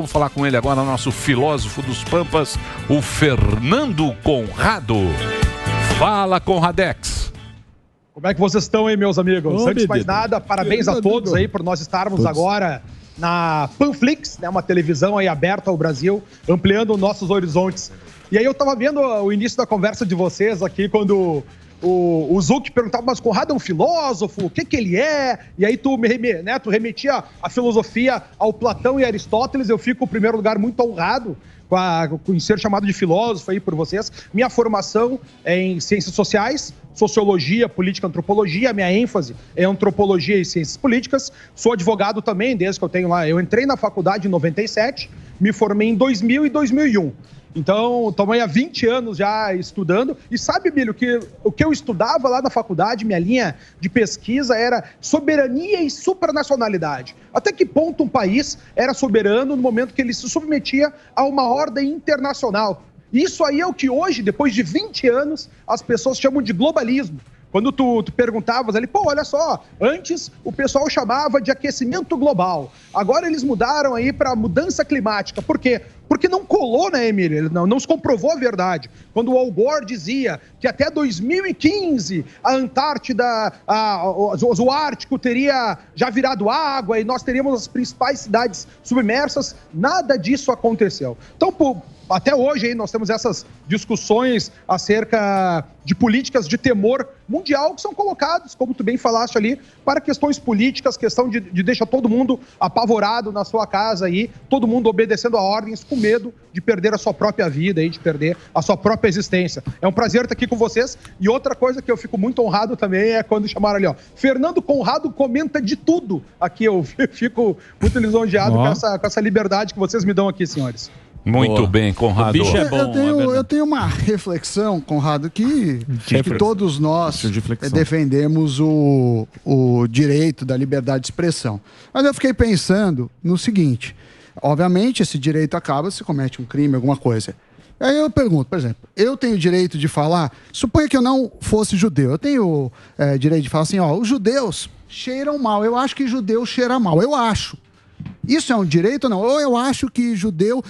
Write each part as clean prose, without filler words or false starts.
Vamos falar com ele agora, nosso filósofo dos Pampas, o Fernando Conrado. Fala, Conradex. Como é que vocês estão aí, meus amigos? Antes de mais nada, parabéns a todos aí por nós estarmos agora na Panflix, né, uma televisão aí aberta ao Brasil, ampliando nossos horizontes. E aí eu tava vendo o início da conversa de vocês aqui, quando o Zuc perguntava, mas Conrado é um filósofo, o que ele é? E aí tu remetia a filosofia ao Platão e Aristóteles. Eu fico, em primeiro lugar, muito honrado com ser chamado de filósofo aí por vocês. Minha formação é em ciências sociais, sociologia, política, antropologia. Minha ênfase é antropologia e ciências políticas. Sou advogado também, desde que eu tenho lá. Eu entrei na faculdade em 97, me formei em 2000 e 2001. Então, estamos aí há 20 anos já estudando. E sabe, Emílio, que o que eu estudava lá na faculdade, minha linha de pesquisa era soberania e supranacionalidade. Até que ponto um país era soberano no momento que ele se submetia a uma ordem internacional? Isso aí é o que hoje, depois de 20 anos, as pessoas chamam de globalismo. Quando tu perguntavas ali, pô, olha só, antes o pessoal chamava de aquecimento global. Agora eles mudaram aí para mudança climática. Por quê? Porque não colou, né, Emílio? Não se comprovou a verdade. Quando o Al Gore dizia que até 2015 a Antártida, o Ártico teria já virado água e nós teríamos as principais cidades submersas, nada disso aconteceu. Então, até hoje aí nós temos essas discussões acerca de políticas de temor mundial que são colocadas, como tu bem falaste ali, para questões políticas, questão de deixar todo mundo apavorado na sua casa aí, todo mundo obedecendo a ordens com medo de perder a sua própria vida e de perder a sua própria existência. É um prazer estar aqui com vocês. E outra coisa que eu fico muito honrado também é quando chamaram ali, ó, Fernando Conrado comenta de tudo. Aqui eu fico muito lisonjeado com essa liberdade que vocês me dão aqui, senhores. Muito bem, Conrado. O bicho é bom, eu tenho uma reflexão, Conrado, que todos nós defendemos o direito da liberdade de expressão. Mas eu fiquei pensando no seguinte: obviamente esse direito acaba se comete um crime, alguma coisa. Aí eu pergunto, por exemplo, eu tenho direito de falar, suponha que eu não fosse judeu, eu tenho direito de falar assim, ó, os judeus cheiram mal, eu acho que judeu cheira mal, eu acho. Isso é um direito ou não? Ou eu acho que judeu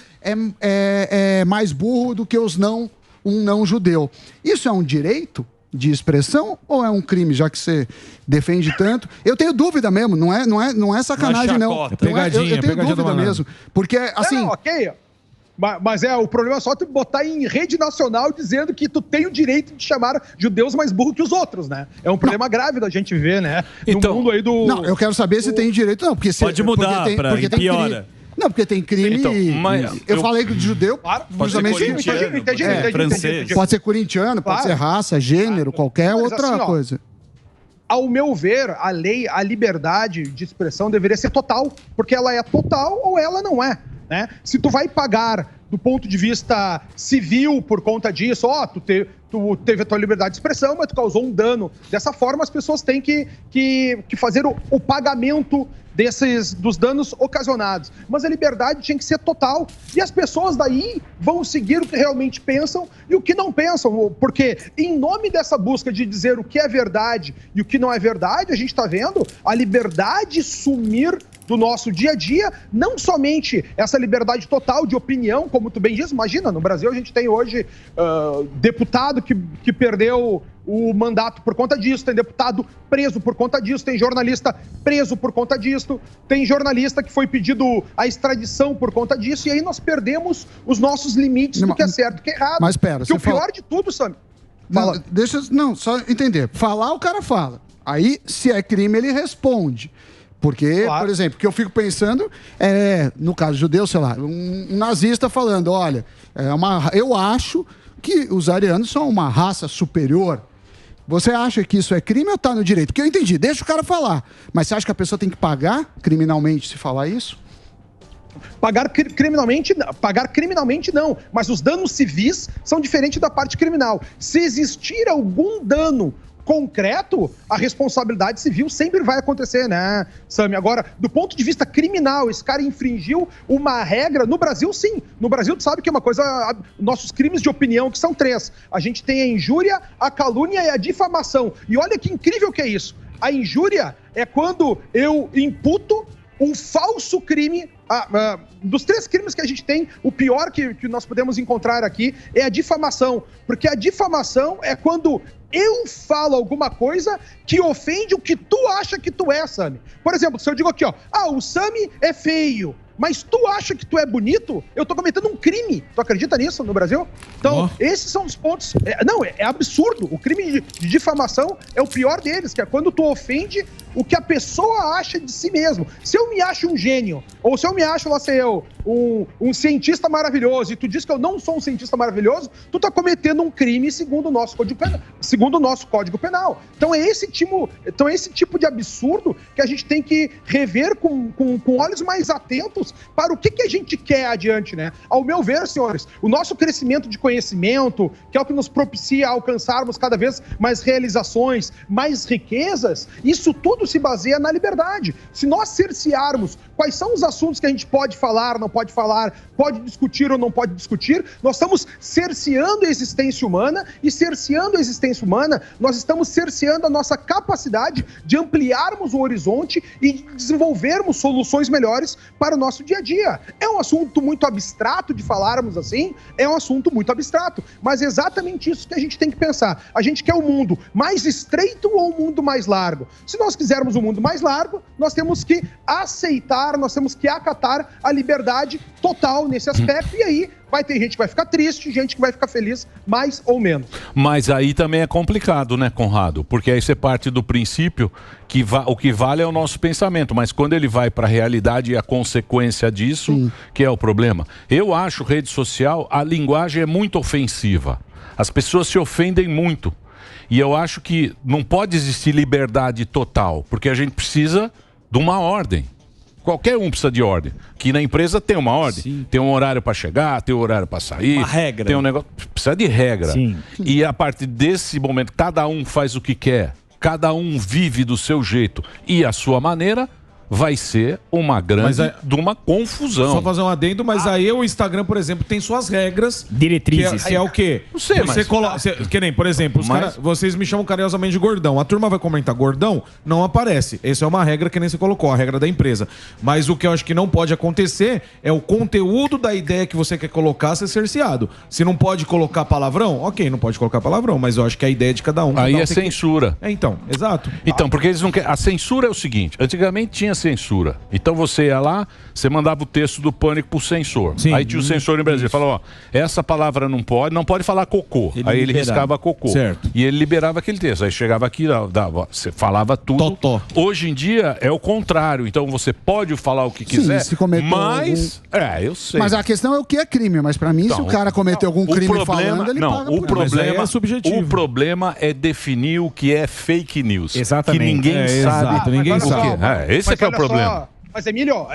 é mais burro do que um não judeu. Isso é um direito de expressão ou é um crime, já que você defende tanto? Eu tenho dúvida mesmo, não é sacanagem, não. Eu tenho dúvida mesmo. Porque, assim... ok. Mas o problema é só tu botar em rede nacional dizendo que tu tem o direito de chamar judeus mais burros que os outros, né? É um problema grave da gente ver, né? Então, no mundo aí do... Não, eu quero saber se tem direito, não. Porque pode mudar para piora. Não, porque tem crime... Então, eu falei de judeu... Pode ser corintiano, francês. Pode ser corintiano, pode ser raça, gênero, qualquer outra coisa. Ao meu ver, a liberdade de expressão deveria ser total, porque ela é total ou ela não é. Né? Se tu vai pagar do ponto de vista civil por conta disso, tu teve a tua liberdade de expressão, mas tu causou um dano. Dessa forma, as pessoas têm que fazer o pagamento dos danos ocasionados. Mas a liberdade tinha que ser total. E as pessoas daí vão seguir o que realmente pensam e o que não pensam. Porque em nome dessa busca de dizer o que é verdade e o que não é verdade, a gente está vendo a liberdade sumir do nosso dia a dia, não somente essa liberdade total de opinião, como tu bem diz, imagina, no Brasil a gente tem hoje deputado que perdeu o mandato por conta disso, tem deputado preso por conta disso, tem jornalista preso por conta disso, tem jornalista que foi pedido a extradição por conta disso, e aí nós perdemos os nossos limites do que é certo e o que é errado. Mas pera, porque o pior de tudo, Sam... Só entender. Falar, o cara fala. Aí, se é crime, ele responde. Porque, por exemplo, o que eu fico pensando no caso judeu, sei lá, um nazista falando, olha, eu acho que os arianos são uma raça superior. Você acha que isso é crime ou tá no direito? Porque eu entendi, deixa o cara falar. Mas você acha que a pessoa tem que pagar criminalmente se falar isso? Pagar criminalmente não, mas os danos civis são diferentes da parte criminal. Se existir algum dano concreto, a responsabilidade civil sempre vai acontecer, né, Sami? Agora, do ponto de vista criminal, esse cara infringiu uma regra no Brasil, sim. No Brasil, tu sabe que é uma coisa... Nossos crimes de opinião, que são 3. A gente tem a injúria, a calúnia e a difamação. E olha que incrível que é isso. A injúria é quando eu imputo um falso crime. Dos 3 crimes que a gente tem, o pior que nós podemos encontrar aqui é a difamação. Porque a difamação é quando eu falo alguma coisa que ofende o que tu acha que tu é, Sami. Por exemplo, se eu digo aqui, ó, o Sami é feio, mas tu acha que tu é bonito, eu tô cometendo um crime. Tu acredita nisso no Brasil? Então, esses são os pontos. É absurdo. O crime de difamação é o pior deles, que é quando tu ofende o que a pessoa acha de si mesmo. Se eu me acho um gênio, ou se eu me acho, lá sei eu, um cientista maravilhoso, e tu diz que eu não sou um cientista maravilhoso, tu tá cometendo um crime segundo o nosso Código Penal. Então é esse tipo de absurdo que a gente tem que rever com olhos mais atentos para o que a gente quer adiante, né? Ao meu ver, senhores, o nosso crescimento de conhecimento, que é o que nos propicia alcançarmos cada vez mais realizações, mais riquezas, isso tudo se baseia na liberdade. Se nós cercearmos quais são os assuntos que a gente pode falar, não pode falar, pode discutir ou não pode discutir, nós estamos cerceando a existência humana, e cerceando a existência humana, nós estamos cerceando a nossa capacidade de ampliarmos o horizonte e de desenvolvermos soluções melhores para o nosso dia a dia. É um assunto muito abstrato de falarmos assim, é um assunto muito abstrato, mas é exatamente isso que a gente tem que pensar. A gente quer um mundo mais estreito ou um mundo mais largo? Se nós quisermos um mundo mais largo, nós temos que aceitar, nós temos que acatar a liberdade total nesse aspecto, e aí vai ter gente que vai ficar triste, gente que vai ficar feliz, mais ou menos. Mas aí também é complicado, né, Conrado? Porque aí você parte do princípio que o que vale é o nosso pensamento, mas quando ele vai para a realidade e a consequência disso, que é o problema. Eu acho rede social, a linguagem é muito ofensiva. As pessoas se ofendem muito. E eu acho que não pode existir liberdade total, porque a gente precisa de uma ordem. Qualquer um precisa de ordem. Que na empresa tem uma ordem. Sim. Tem um horário para chegar, tem um horário para sair. Uma regra. Tem um negócio. Precisa de regra. Sim. E a partir desse momento, cada um faz o que quer. Cada um vive do seu jeito e a sua maneira. Vai ser uma grande de uma confusão. Só fazer um adendo, mas aí o Instagram, por exemplo, tem suas regras. Diretrizes. Que é o quê? Não sei, você que nem, por exemplo, vocês me chamam carinhosamente de gordão. A turma vai comentar gordão, não aparece. Essa é uma regra que nem você colocou, a regra da empresa. Mas o que eu acho que não pode acontecer é o conteúdo da ideia que você quer colocar ser cerceado. Se não pode colocar palavrão, ok, não pode colocar palavrão, mas eu acho que a ideia de cada um... Aí é censura. Então, exato. Então, porque eles não querem... A censura é o seguinte, antigamente tinha censura. Então você ia lá, você mandava o texto do Pânico pro censor. Sim. Aí tinha o censor em Brasília, falou, ó, essa palavra não pode falar cocô. Aí ele riscava cocô. Certo. E ele liberava aquele texto. Aí chegava aqui, você falava tudo. Totó. Hoje em dia é o contrário. Então você pode falar o que quiser, se cometeu mas... eu sei. Mas a questão é o que é crime. Mas pra mim, então, se o cara cometeu algum crime falando, ele paga por problema é subjetivo. O problema é definir o que é fake news. Exatamente. Que ninguém sabe. Exato, ninguém sabe. Esse é que é o problema. Mas, Emílio,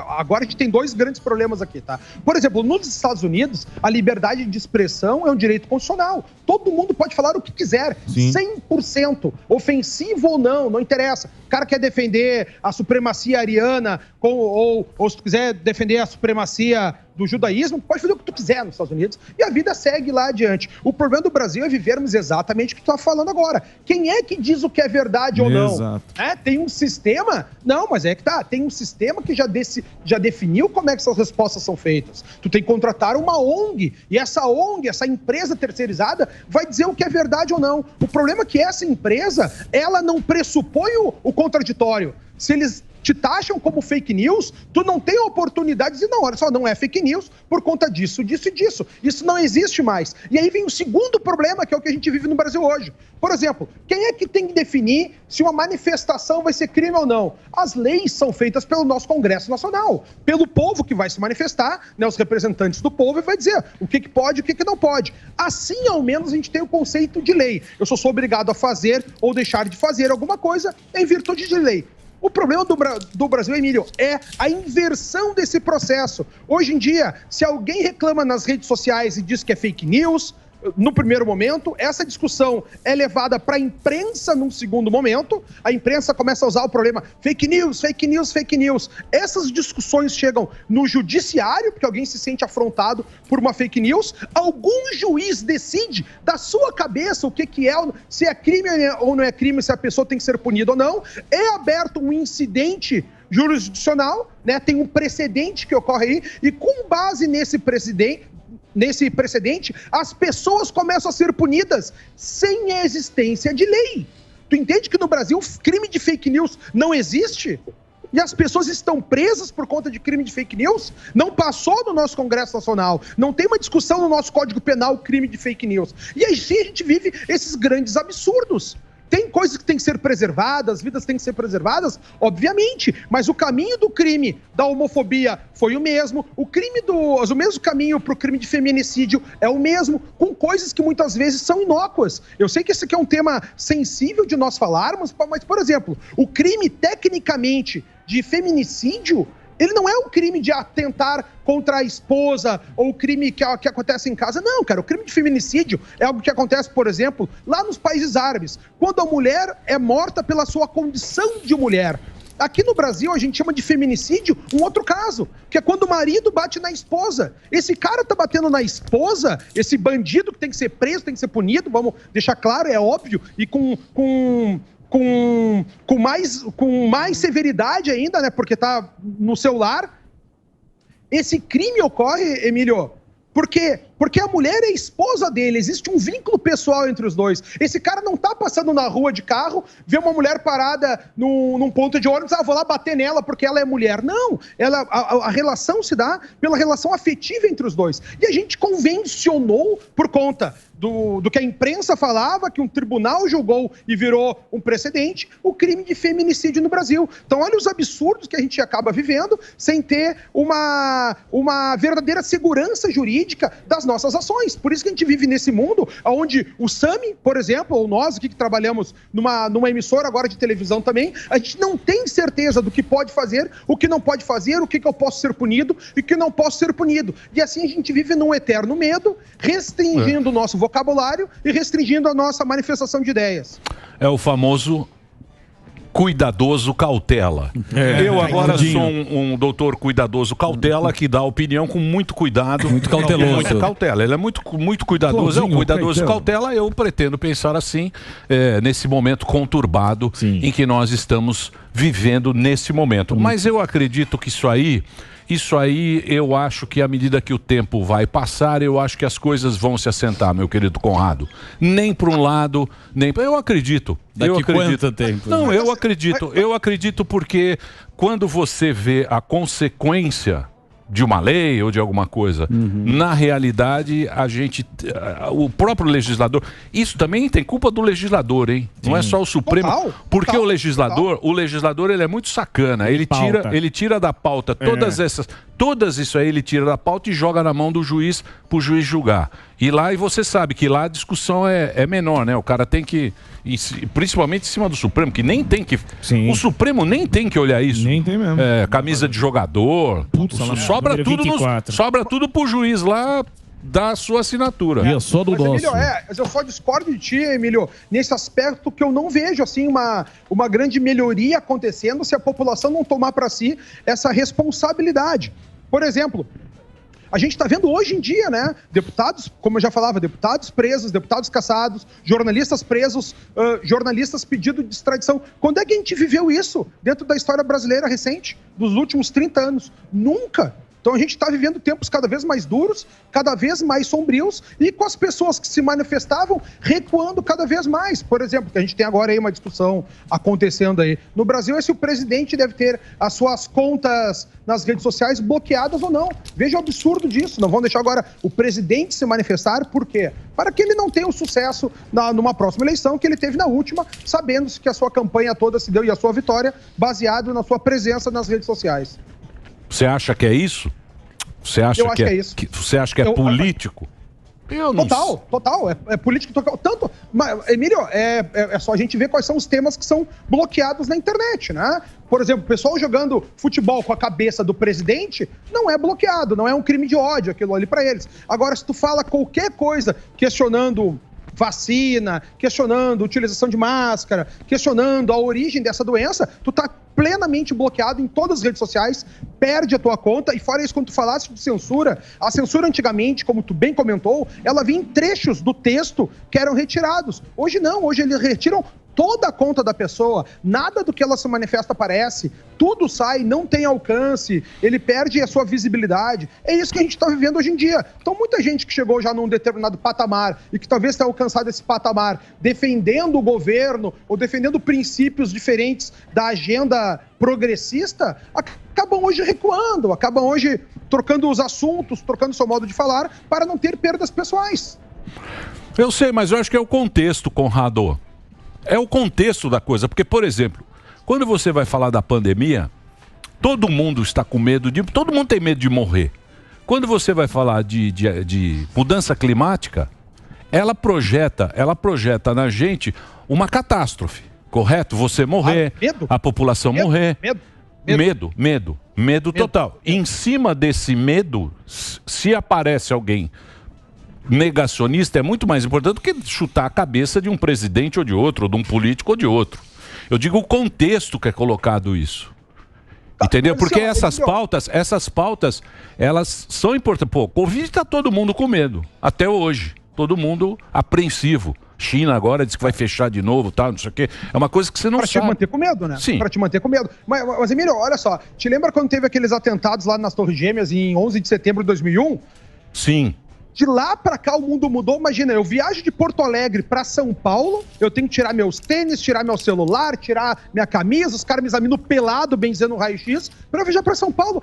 agora a gente tem 2 grandes problemas aqui, tá? Por exemplo, nos Estados Unidos, a liberdade de expressão é um direito constitucional. Todo mundo pode falar o que quiser, sim. 100%, ofensivo ou não interessa. O cara quer defender a supremacia ariana, ou se tu quiser defender a supremacia do judaísmo, pode fazer o que tu quiser nos Estados Unidos e a vida segue lá adiante. O problema do Brasil é vivermos exatamente o que tu tá falando agora. Quem é que diz o que é verdade ou não? Exato. Tem um sistema? Não, mas é que tá. Tem um sistema que já definiu como é que essas respostas são feitas. Tu tem que contratar uma ONG e essa ONG, essa empresa terceirizada, vai dizer o que é verdade ou não. O problema é que essa empresa, ela não pressupõe o contraditório. Se eles te taxam como fake news, tu não tem a oportunidade de dizer, não, olha só, não é fake news por conta disso, disso e disso. Isso não existe mais. E aí vem o segundo problema, que é o que a gente vive no Brasil hoje. Por exemplo, quem é que tem que definir se uma manifestação vai ser crime ou não? As leis são feitas pelo nosso Congresso Nacional, pelo povo que vai se manifestar, né, os representantes do povo, e vai dizer o que pode e o que não pode. Assim, ao menos, a gente tem o conceito de lei. Eu só sou obrigado a fazer ou deixar de fazer alguma coisa em virtude de lei. O problema do Brasil, Emílio, é a inversão desse processo. Hoje em dia, se alguém reclama nas redes sociais e diz que é fake news, no primeiro momento, essa discussão é levada para a imprensa num segundo momento, a imprensa começa a usar o problema fake news, fake news, fake news. Essas discussões chegam no judiciário, porque alguém se sente afrontado por uma fake news, algum juiz decide da sua cabeça o que é, se é crime ou não é crime, se a pessoa tem que ser punida ou não, é aberto um incidente jurisdicional, né? Tem um precedente que ocorre aí, e com base nesse precedente, as pessoas começam a ser punidas sem a existência de lei. Tu entende que no Brasil crime de fake news não existe? E as pessoas estão presas por conta de crime de fake news? Não passou no nosso Congresso Nacional. Não tem uma discussão no nosso Código Penal crime de fake news. E aí sim a gente vive esses grandes absurdos. Tem coisas que têm que ser preservadas, vidas têm que ser preservadas, obviamente, mas o caminho do crime da homofobia foi o mesmo, o mesmo caminho para o crime de feminicídio é o mesmo, com coisas que muitas vezes são inócuas. Eu sei que esse aqui é um tema sensível de nós falarmos, mas, por exemplo, o crime, tecnicamente, de feminicídio, ele não é um crime de atentar contra a esposa ou o crime que acontece em casa. Não, cara, o crime de feminicídio é algo que acontece, por exemplo, lá nos países árabes, quando a mulher é morta pela sua condição de mulher. Aqui no Brasil, a gente chama de feminicídio um outro caso, que é quando o marido bate na esposa. Esse cara tá batendo na esposa, esse bandido que tem que ser preso, tem que ser punido, vamos deixar claro, é óbvio, e com mais severidade ainda, né? Porque tá no seu lar. Esse crime ocorre, Emílio, porque a mulher é esposa dele, existe um vínculo pessoal entre os dois. Esse cara não tá passando na rua de carro, vê uma mulher parada num ponto de ônibus, vou lá bater nela porque ela é mulher. Não, a relação se dá pela relação afetiva entre os dois. E a gente convencionou por conta do que a imprensa falava, que um tribunal julgou e virou um precedente, o crime de feminicídio no Brasil. Então, olha os absurdos que a gente acaba vivendo sem ter uma verdadeira segurança jurídica das nossas ações. Por isso que a gente vive nesse mundo onde o Sami, por exemplo, ou nós aqui que trabalhamos numa emissora agora de televisão também, a gente não tem certeza do que pode fazer, o que não pode fazer, o que eu posso ser punido e o que não posso ser punido. E assim a gente vive num eterno medo, restringindo o nosso vocabulário e restringindo a nossa manifestação de ideias. É o famoso cuidadoso cautela. Eu agora sou um doutor cuidadoso cautela que dá opinião com muito cuidado. Muito cauteloso. Muita cautela. Ele é muito cuidadoso. É um cuidadoso cautela. Eu pretendo pensar assim, nesse momento conturbado em que nós estamos vivendo nesse momento. Mas eu acredito que isso aí, eu acho que à medida que o tempo vai passar, eu acho que as coisas vão se assentar, meu querido Conrado. Nem para um lado, nem para... Eu acredito. Daqui quanto tempo? Não, eu acredito porque quando você vê a consequência de uma lei ou de alguma coisa, na realidade, o próprio legislador, isso também tem culpa do legislador, hein? Sim. Não é só o Supremo, porque o legislador ele é muito sacana, ele tira da pauta todas isso aí ele tira da pauta e joga na mão do juiz pro juiz julgar. E você sabe que lá a discussão é menor, né? O cara tem que, principalmente em cima do Supremo, que nem tem que... Sim. O Supremo nem tem que olhar isso. Nem tem mesmo. Camisa de jogador. Putz, sobra tudo pro juiz lá dar a sua assinatura. Mas, Emílio, mas eu só discordo de ti, Emílio, nesse aspecto que eu não vejo assim uma grande melhoria acontecendo se a população não tomar para si essa responsabilidade. Por exemplo, a gente está vendo hoje em dia, né, deputados, como eu já falava, deputados presos, deputados caçados, jornalistas presos, jornalistas pedindo de extradição. Quando é que a gente viveu isso dentro da história brasileira recente, dos últimos 30 anos? Nunca. Então a gente está vivendo tempos cada vez mais duros, cada vez mais sombrios e com as pessoas que se manifestavam recuando cada vez mais. Por exemplo, que a gente tem agora aí uma discussão acontecendo aí. No Brasil é se o presidente deve ter as suas contas nas redes sociais bloqueadas ou não. Veja o absurdo disso. Não vão deixar agora o presidente se manifestar. Por quê? Para que ele não tenha o sucesso numa próxima eleição que ele teve na última, sabendo que a sua campanha toda se deu e a sua vitória baseado na sua presença nas redes sociais. Você acha que é isso? Você acha que é isso? Você acha que é político? Eu não Total. É político total. Tanto, Emílio, é só a gente ver quais são os temas que são bloqueados na internet, né? Por exemplo, o pessoal jogando futebol com a cabeça do presidente não é bloqueado, não é um crime de ódio aquilo ali para eles. Agora, se tu fala qualquer coisa questionando vacina, questionando utilização de máscara, questionando a origem dessa doença, tu tá plenamente bloqueado em todas as redes sociais, perde a tua conta, e fora isso, quando tu falasse de censura, a censura antigamente, como tu bem comentou, ela vinha em trechos do texto que eram retirados. Hoje não, hoje eles retiram toda a conta da pessoa, nada do que ela se manifesta aparece, tudo sai, não tem alcance, ele perde a sua visibilidade. É isso que a gente está vivendo hoje em dia. Então, muita gente que chegou já num determinado patamar e que talvez tenha alcançado esse patamar defendendo o governo ou defendendo princípios diferentes da agenda progressista, acabam hoje recuando, acabam hoje trocando os assuntos, trocando seu modo de falar para não ter perdas pessoais. Eu sei, mas eu acho que é o contexto, Conrado. É o contexto da coisa, porque, por exemplo, quando você vai falar da pandemia, todo mundo está com medo de... Todo mundo tem medo de morrer. Quando você vai falar de mudança climática, ela projeta na gente uma catástrofe, correto? Você morrer, a população morrer. Medo total. Em cima desse medo, se aparece alguém negacionista, é muito mais importante do que chutar a cabeça de um presidente ou de outro, ou de um político ou de outro. Eu digo o contexto que é colocado isso. Entendeu? Porque essas pautas, elas são importantes. Pô, Covid está todo mundo com medo, até hoje. Todo mundo apreensivo. China agora diz que vai fechar de novo, tal, não sei o quê. É uma coisa que você não sabe. Para te manter com medo, né? Sim. Para te manter com medo. Mas, Emílio, olha só. Te lembra quando teve aqueles atentados lá nas Torres Gêmeas em 11 de setembro de 2001? Sim. De lá pra cá o mundo mudou. Imagina, eu viajo de Porto Alegre pra São Paulo, eu tenho que tirar meus tênis, tirar meu celular, tirar minha camisa, os caras me examinam pelado, bem dizendo, no raio-x, pra eu viajar pra São Paulo.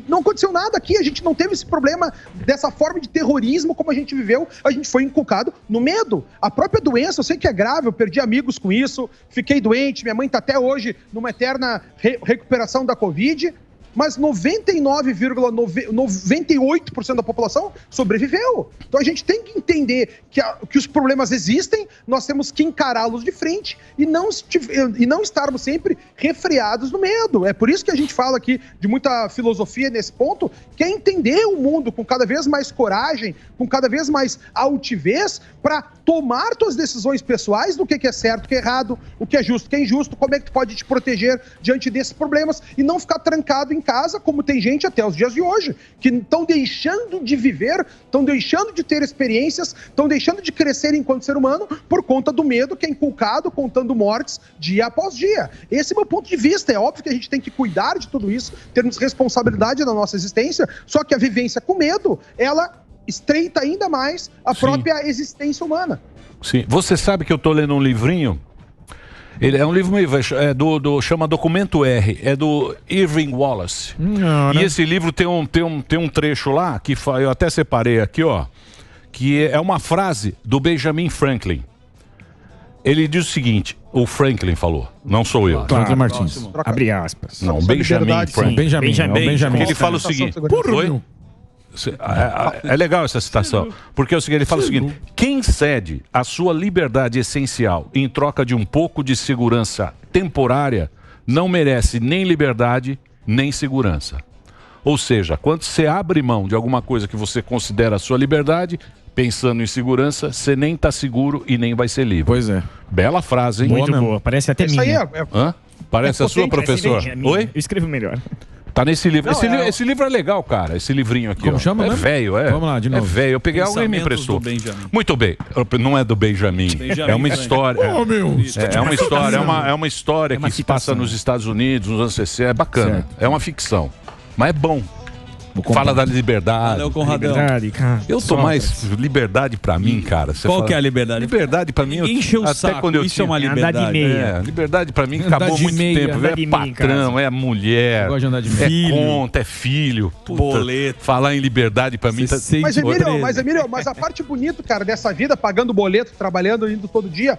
Não aconteceu nada aqui, a gente não teve esse problema dessa forma de terrorismo como a gente viveu, a gente foi inculcado no medo. A própria doença, eu sei que é grave, eu perdi amigos com isso, fiquei doente, minha mãe tá até hoje numa eterna recuperação da Covid, mas 98% da população sobreviveu. Então a gente tem que entender que os problemas existem, nós temos que encará-los de frente e não estarmos sempre refreados no medo. É por isso que a gente fala aqui de muita filosofia nesse ponto, que é entender o mundo com cada vez mais coragem, com cada vez mais altivez, para tomar suas decisões pessoais do que é certo, o que é errado, o que é justo, o que é injusto, como é que tu pode te proteger diante desses problemas e não ficar trancado em casa, como tem gente até os dias de hoje, que estão deixando de viver, estão deixando de ter experiências, estão deixando de crescer enquanto ser humano por conta do medo que é inculcado, contando mortes dia após dia. Esse é o meu ponto de vista. É óbvio que a gente tem que cuidar de tudo isso, termos responsabilidade na nossa existência, só que a vivência com medo, ela estreita ainda mais a própria existência humana. Sim. Você sabe que eu estou lendo um livrinho. Ele é um livro meio chama Documento R, é do Irving Wallace. E esse livro tem um trecho lá que eu até separei aqui, ó, que é uma frase do Benjamin Franklin. Ele diz o seguinte, o Franklin falou, não sou eu. Franklin Martins. Abre aspas. Não, Benjamin Franklin. Benjamin. Ele fala o seguinte, foi? É legal essa citação, porque é o seguinte, ele fala o seguinte: quem cede a sua liberdade essencial em troca de um pouco de segurança temporária não merece nem liberdade nem segurança. Ou seja, quando você abre mão de alguma coisa que você considera a sua liberdade, pensando em segurança, você nem está seguro e nem vai ser livre. Pois é. Bela frase, hein? Muito boa, parece até minha. Hã? Parece a sua, professor? Oi? Eu escrevo melhor. Tá nesse livro. Esse livro é legal, cara. Esse livrinho aqui. Como chama, né? É velho, é. Vamos lá, de novo. É velho. Eu peguei alguém e me emprestou. Muito bem. Não é do Benjamin. É uma história. É uma história que se passa nos Estados Unidos, nos anos 60. É bacana. Certo. É uma ficção. Mas é bom. Fala da liberdade. Valeu, Conradão. Liberdade, cara. Eu tô mais liberdade pra mim, cara. Qual que é a liberdade? Liberdade pra mim, enche o saco. Quando eu isso é uma liberdade. Andar de meia. Liberdade pra mim acabou muito tempo. É patrão, é mulher, é conta, é filho. Boleto. Falar em liberdade pra mim... Mas, Emílio, a parte bonita, cara, dessa vida, pagando boleto, trabalhando, indo todo dia,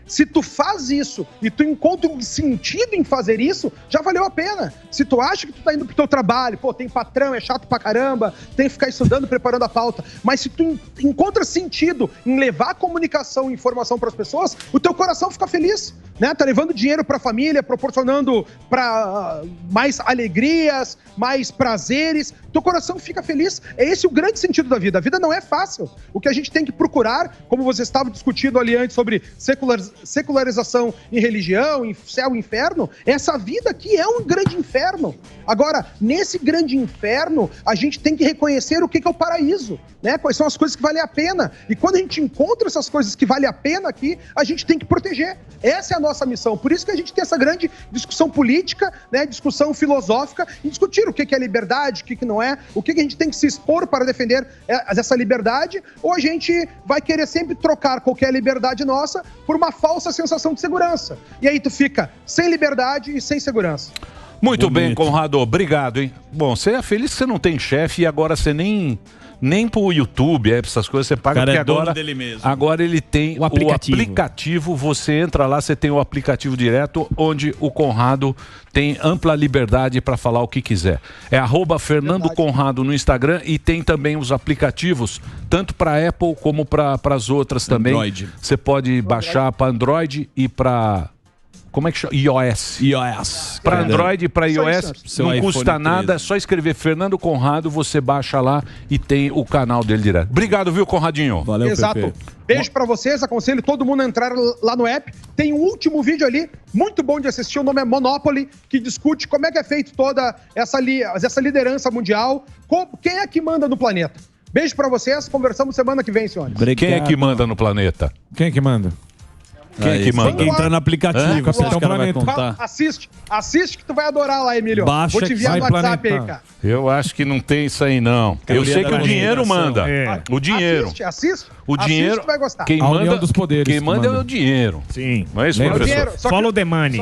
se tu faz isso e tu encontra um sentido em fazer isso, já valeu a pena. Se tu acha que tu tá indo pro teu trabalho, pô, tem patrão, é chato pra caramba, tem que ficar estudando, preparando a pauta. Mas se tu encontra sentido em levar a comunicação e informação pras pessoas, o teu coração fica feliz, né? Tá levando dinheiro pra família, proporcionando mais alegrias, mais prazeres, teu coração fica feliz. É esse o grande sentido da vida. A vida não é fácil. O que a gente tem que procurar, como você estava discutindo ali antes sobre secularização em religião, em céu e inferno, essa vida aqui é um grande inferno. Agora, nesse grande inferno, a gente tem que reconhecer o que é o paraíso, né? Quais são as coisas que valem a pena. E quando a gente encontra essas coisas que valem a pena aqui, a gente tem que proteger. Essa é a nossa missão. Por isso que a gente tem essa grande discussão política, né? Discussão filosófica, e discutir o que é liberdade, o que não é, o que a gente tem que se expor para defender essa liberdade, ou a gente vai querer sempre trocar qualquer liberdade nossa por uma falsa sensação de segurança. E aí tu fica sem liberdade e sem segurança. Muito bem, Conrado, obrigado, hein? Bom, você é feliz que você não tem chefe e agora você nem pro YouTube, essas coisas você paga, porque agora ele tem o aplicativo, você entra lá, você tem o aplicativo direto, onde o Conrado tem ampla liberdade para falar o que quiser. É @Fernando Conrado no Instagram e tem também os aplicativos, tanto para Apple como para as outras também. Android. Você pode baixar para Android e para... Como é que chama? iOS. Para Android e para iOS não custa nada, é só escrever Fernando Conrado, você baixa lá e tem o canal dele direto. Obrigado, viu, Conradinho? Valeu, Exato. Pepe. Beijo pra vocês, aconselho todo mundo a entrar lá no app. Tem um último vídeo ali, muito bom de assistir, o nome é Monopoly, que discute como é que é feito toda essa liderança mundial, quem é que manda no planeta. Beijo pra vocês, conversamos semana que vem, senhores. Quem é que manda no planeta? Quem é que manda? Quem é que manda? Tem que entrar no aplicativo, você acha que ela vai contar? Assiste que tu vai adorar lá, Emílio. Baixa. Vou te enviar no WhatsApp aí, cara. Eu acho que não tem isso aí, não. Eu sei que o dinheiro manda. O dinheiro. Assiste. O dinheiro. Assiste, tu vai gostar. Quem manda dos poderes. Quem manda é o dinheiro. Sim. Não é isso, professor? Follow the money.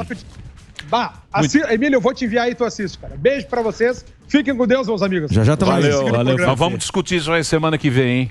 Emílio, eu vou te enviar aí, tu assiste, cara. Beijo pra vocês. Fiquem com Deus, meus amigos. Já tá Valeu. Nós vamos discutir isso aí semana que vem, hein?